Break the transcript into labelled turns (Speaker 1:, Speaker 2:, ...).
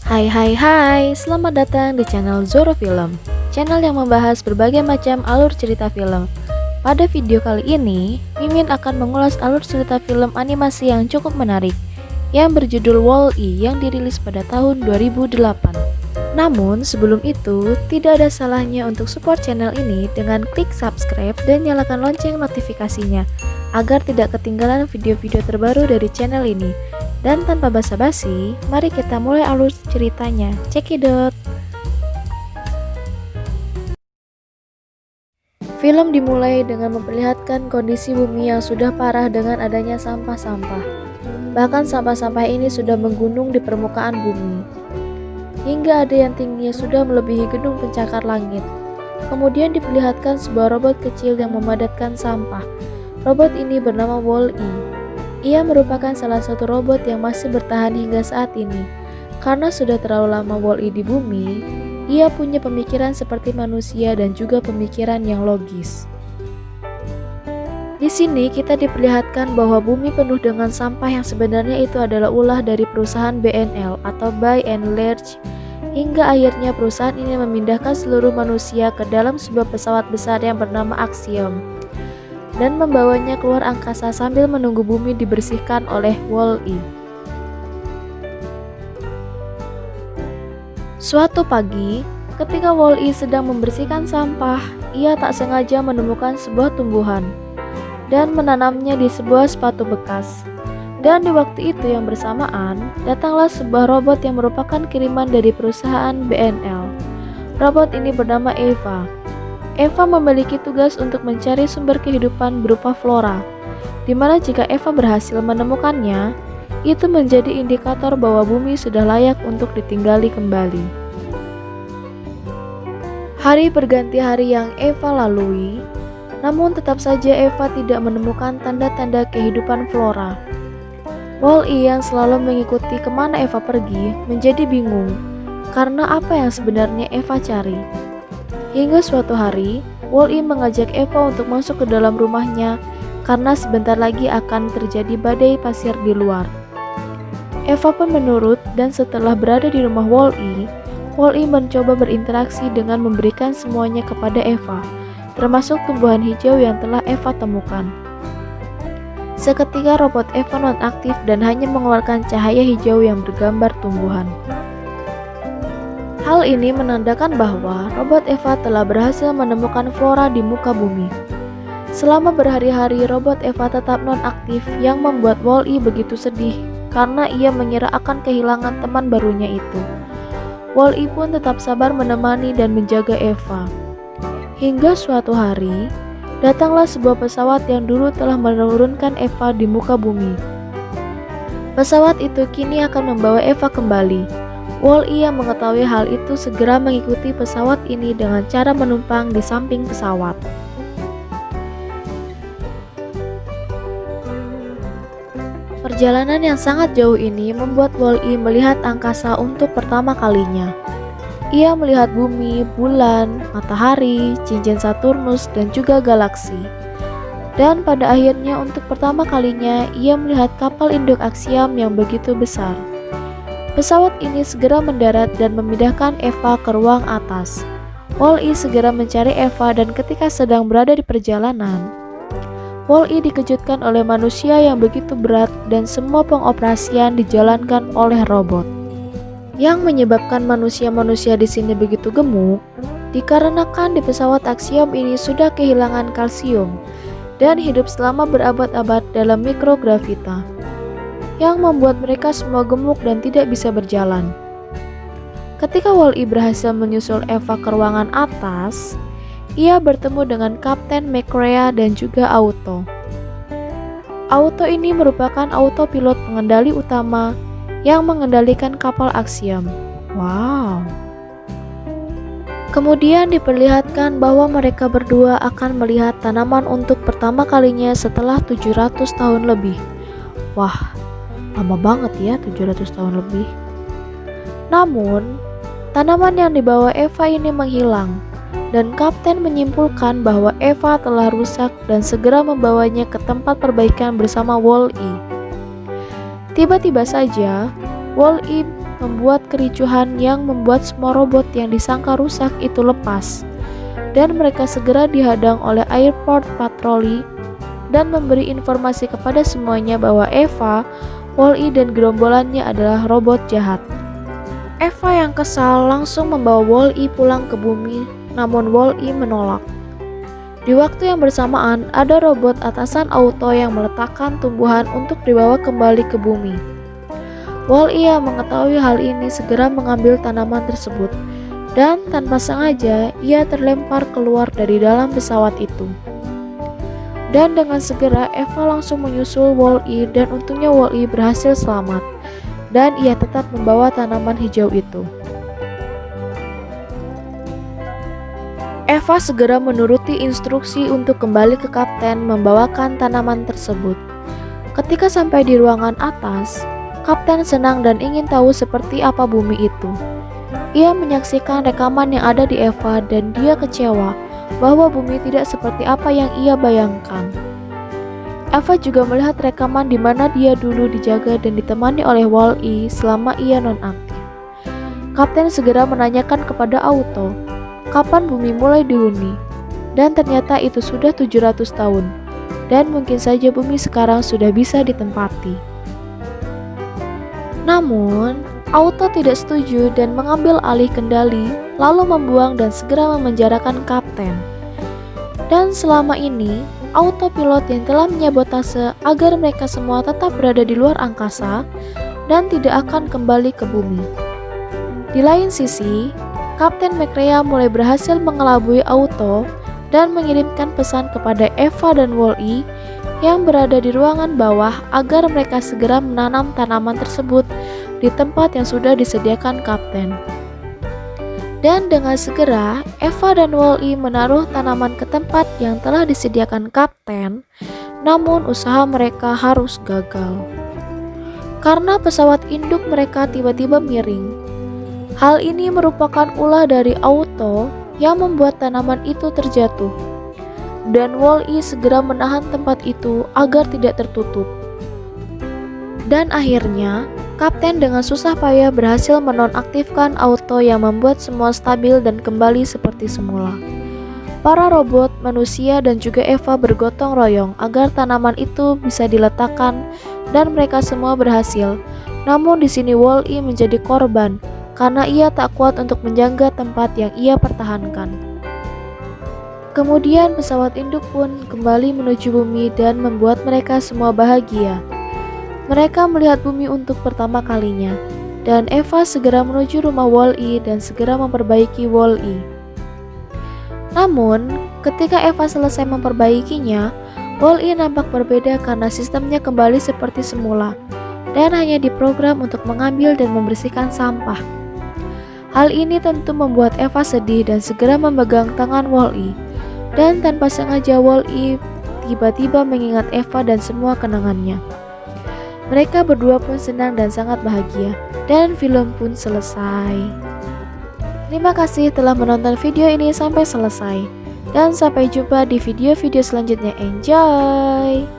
Speaker 1: Hai hai hai, selamat datang di channel Zoro Film, channel yang membahas berbagai macam alur cerita film. Pada video kali ini, Mimin akan mengulas alur cerita film animasi yang cukup menarik, yang berjudul Wall-E yang dirilis pada tahun 2008. Namun sebelum itu, tidak ada salahnya untuk support channel ini dengan klik subscribe dan nyalakan lonceng notifikasinya, agar tidak ketinggalan video-video terbaru dari channel ini. Dan tanpa basa-basi, mari kita mulai alur ceritanya. Cekidot. Film dimulai dengan memperlihatkan kondisi bumi yang sudah parah dengan adanya sampah-sampah. Bahkan sampah-sampah ini sudah menggunung di permukaan bumi. Hingga ada yang tingginya sudah melebihi gedung pencakar langit. Kemudian diperlihatkan sebuah robot kecil yang memadatkan sampah. Robot ini bernama Wall-E. Ia merupakan salah satu robot yang masih bertahan hingga saat ini. Karena sudah terlalu lama Wall-E di bumi, ia punya pemikiran seperti manusia dan juga pemikiran yang logis. Di sini kita diperlihatkan bahwa bumi penuh dengan sampah yang sebenarnya itu adalah ulah dari perusahaan BNL atau Buy and Large, hingga akhirnya perusahaan ini memindahkan seluruh manusia ke dalam sebuah pesawat besar yang bernama Axiom dan membawanya keluar angkasa sambil menunggu bumi dibersihkan oleh Wall-E. Suatu pagi, ketika Wall-E sedang membersihkan sampah, ia tak sengaja menemukan sebuah tumbuhan dan menanamnya di sebuah sepatu bekas. Dan di waktu itu yang bersamaan, datanglah sebuah robot yang merupakan kiriman dari perusahaan BNL. Robot ini bernama Eva. Eva memiliki tugas untuk mencari sumber kehidupan berupa flora, di mana jika Eva berhasil menemukannya, itu menjadi indikator bahwa bumi sudah layak untuk ditinggali kembali. Hari berganti hari yang Eva lalui, namun tetap saja Eva tidak menemukan tanda-tanda kehidupan flora. Wall-E yang selalu mengikuti kemana Eva pergi menjadi bingung, karena apa yang sebenarnya Eva cari. Hingga suatu hari, Wall-E mengajak Eva untuk masuk ke dalam rumahnya karena sebentar lagi akan terjadi badai pasir di luar. Eva pun menurut dan setelah berada di rumah Wall-E, Wall-E mencoba berinteraksi dengan memberikan semuanya kepada Eva, termasuk tumbuhan hijau yang telah Eva temukan. Seketika robot Eva nonaktif dan hanya mengeluarkan cahaya hijau yang bergambar tumbuhan. Hal ini menandakan bahwa robot Eva telah berhasil menemukan flora di muka bumi. Selama berhari-hari robot Eva tetap nonaktif yang membuat Wall-E begitu sedih karena ia mengira akan kehilangan teman barunya itu. Wall-E pun tetap sabar menemani dan menjaga Eva. Hingga suatu hari, datanglah sebuah pesawat yang dulu telah menurunkan Eva di muka bumi. Pesawat itu kini akan membawa Eva kembali. Wall-E yang mengetahui hal itu segera mengikuti pesawat ini dengan cara menumpang di samping pesawat. Perjalanan yang sangat jauh ini membuat Wall-E melihat angkasa untuk pertama kalinya. Ia melihat bumi, bulan, matahari, cincin Saturnus, dan juga galaksi. Dan pada akhirnya untuk pertama kalinya ia melihat kapal induk Axiom yang begitu besar. Pesawat ini segera mendarat dan memindahkan Eva ke ruang atas. Wall-E segera mencari Eva dan ketika sedang berada di perjalanan, Wall-E dikejutkan oleh manusia yang begitu berat dan semua pengoperasian dijalankan oleh robot. Yang menyebabkan manusia-manusia di sini begitu gemuk, dikarenakan di pesawat Axiom ini sudah kehilangan kalsium dan hidup selama berabad-abad dalam mikrogravita, yang membuat mereka semua gemuk dan tidak bisa berjalan. Ketika Wall-E berhasil menyusul Eva ke ruangan atas, ia bertemu dengan Kapten McCrea dan juga Auto. Auto ini merupakan autopilot pengendali utama yang mengendalikan kapal Axiom. Wow. Kemudian diperlihatkan bahwa mereka berdua akan melihat tanaman untuk pertama kalinya setelah 700 tahun lebih. Wah, lama banget ya, 700 tahun lebih. Namun, tanaman yang dibawa Eva ini menghilang, dan Kapten menyimpulkan bahwa Eva telah rusak dan segera membawanya ke tempat perbaikan bersama Wall-E. Tiba-tiba saja, Wall-E membuat kericuhan yang membuat semua robot yang disangka rusak itu lepas. Dan mereka segera dihadang oleh airport patroli dan memberi informasi kepada semuanya bahwa Eva, Wall-E dan gerombolannya adalah robot jahat. Eva yang kesal langsung membawa Wall-E pulang ke bumi, namun Wall-E menolak. Di waktu yang bersamaan, ada robot atasan auto yang meletakkan tumbuhan untuk dibawa kembali ke bumi. Wall-E yang mengetahui hal ini segera mengambil tanaman tersebut, dan tanpa sengaja ia terlempar keluar dari dalam pesawat itu. Dan dengan segera Eva langsung menyusul Wall-E dan untungnya Wall-E berhasil selamat, dan ia tetap membawa tanaman hijau itu. Eva segera menuruti instruksi untuk kembali ke kapten membawakan tanaman tersebut. Ketika sampai di ruangan atas, kapten senang dan ingin tahu seperti apa bumi itu. Ia menyaksikan rekaman yang ada di Eva dan dia kecewa bahwa bumi tidak seperti apa yang ia bayangkan. Eva juga melihat rekaman di mana dia dulu dijaga dan ditemani oleh Wall-E selama ia nonaktif. Kapten segera menanyakan kepada Auto, kapan bumi mulai dihuni? Dan ternyata itu sudah 700 tahun, dan mungkin saja bumi sekarang sudah bisa ditempati. Namun, Auto tidak setuju dan mengambil alih kendali, lalu membuang dan segera memenjarakan kapten. Dan selama ini, autopilot yang telah menyabotase agar mereka semua tetap berada di luar angkasa dan tidak akan kembali ke bumi. Di lain sisi, Kapten McRae mulai berhasil mengelabui Auto dan mengirimkan pesan kepada Eva dan Wall-E yang berada di ruangan bawah agar mereka segera menanam tanaman tersebut di tempat yang sudah disediakan kapten. Dan dengan segera, Eva dan Wall-E menaruh tanaman ke tempat yang telah disediakan kapten, namun usaha mereka harus gagal. Karena pesawat induk mereka tiba-tiba miring. Hal ini merupakan ulah dari Auto yang membuat tanaman itu terjatuh. Dan Wall-E segera menahan tempat itu agar tidak tertutup. Dan akhirnya, kapten dengan susah payah berhasil menonaktifkan Auto yang membuat semua stabil dan kembali seperti semula. Para robot, manusia, dan juga Eva bergotong royong agar tanaman itu bisa diletakkan dan mereka semua berhasil. Namun di sini Wall-E menjadi korban karena ia tak kuat untuk menjaga tempat yang ia pertahankan. Kemudian pesawat induk pun kembali menuju bumi dan membuat mereka semua bahagia. Mereka melihat bumi untuk pertama kalinya, dan Eva segera menuju rumah Wall-E dan segera memperbaiki Wall-E. Namun, ketika Eva selesai memperbaikinya, Wall-E nampak berbeda karena sistemnya kembali seperti semula, dan hanya diprogram untuk mengambil dan membersihkan sampah. Hal ini tentu membuat Eva sedih dan segera memegang tangan Wall-E, dan tanpa sengaja Wall-E tiba-tiba mengingat Eva dan semua kenangannya. Mereka berdua pun senang dan sangat bahagia, dan film pun selesai. Terima kasih telah menonton video ini sampai selesai, dan sampai jumpa di video-video selanjutnya. Enjoy!